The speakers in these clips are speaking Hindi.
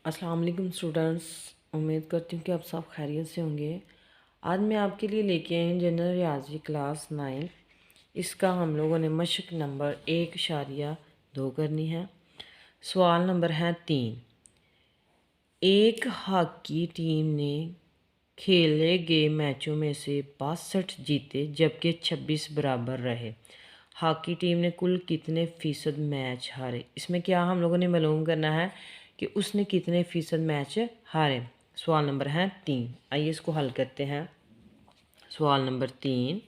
अस्सलाम वालेकुम स्टूडेंट्स, उम्मीद करती हूँ कि आप सब खैरियत से होंगे। आज मैं आपके लिए लेके आई हूँ जनरल रियाजी क्लास 9। इसका हम लोगों ने मशक नंबर 1.2 करनी है। सवाल नंबर है 3। एक हॉकी टीम ने खेले गए मैचों में से 62 जीते जबकि 26 बराबर रहे। हॉकी टीम ने कुल कितने फ़ीसद मैच हारे? इसमें क्या हम लोगों ने मालूम करना है कि उसने कितने फ़ीसद मैच हारे। सवाल नंबर है 3। आइए इसको हल करते हैं। सवाल नंबर 3,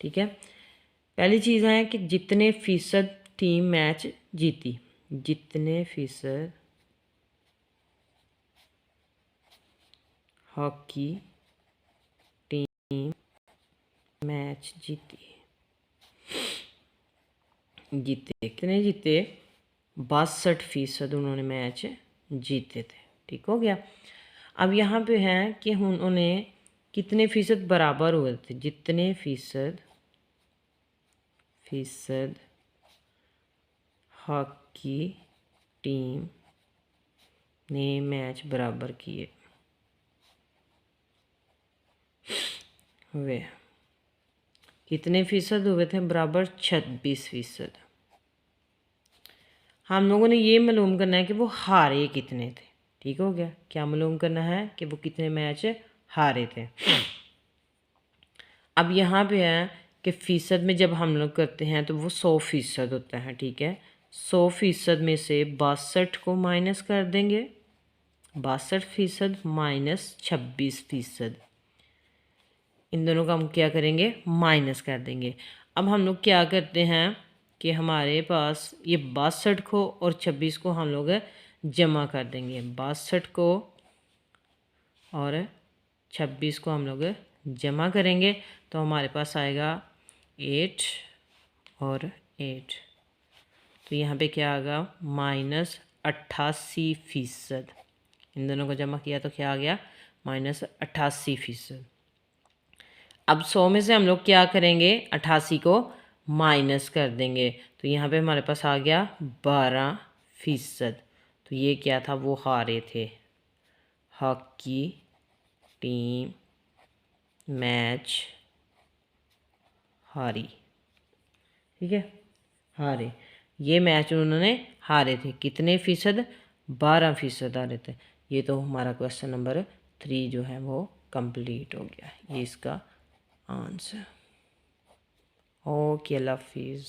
ठीक है। पहली चीज़ है कि जितने फ़ीसद टीम मैच जीती, जितने फ़ीसद हॉकी टीम मैच जीती, कितने जीते? 62% उन्होंने मैच जीते थे। ठीक हो गया। अब यहाँ पे है कि उन्होंने कितने फ़ीसद बराबर हुए थे। जितने फ़ीसद हॉकी टीम ने मैच बराबर किए हुए, कितने फ़ीसद हुए थे बराबर? 26%। हम लोगों ने ये मालूम करना है कि वो हारे कितने थे। ठीक हो गया। क्या मालूम करना है कि वो कितने मैच हारे थे। अब यहाँ पे है कि फ़ीसद में जब हम लोग करते हैं तो वो 100% होता है। ठीक है। 100% में से 62 को माइनस कर देंगे। 62% माइनस 26%, इन दोनों का हम क्या करेंगे? माइनस कर देंगे। अब हम लोग क्या करते हैं कि हमारे पास ये 62 को और 26 को हम लोग जमा कर देंगे। 62 को और 26 को हम लोग जमा करेंगे तो हमारे पास आएगा 8 और 8। तो यहाँ पे क्या आएगा? -88%। इन दोनों को जमा किया तो क्या आ गया? -88%। अब 100 में से हम लोग क्या करेंगे? 88 को माइनस कर देंगे तो यहाँ पे हमारे पास आ गया 12%। तो ये क्या था? वो हारे थे। हॉकी टीम मैच हारी। ठीक है, हारे। ये मैच उन्होंने हारे थे। कितने फ़ीसद? 12% हारे थे। ये तो हमारा क्वेश्चन नंबर 3 जो है वो कंप्लीट हो गया। ये इसका आंसर। ओके, अल्लाह हाफिज़।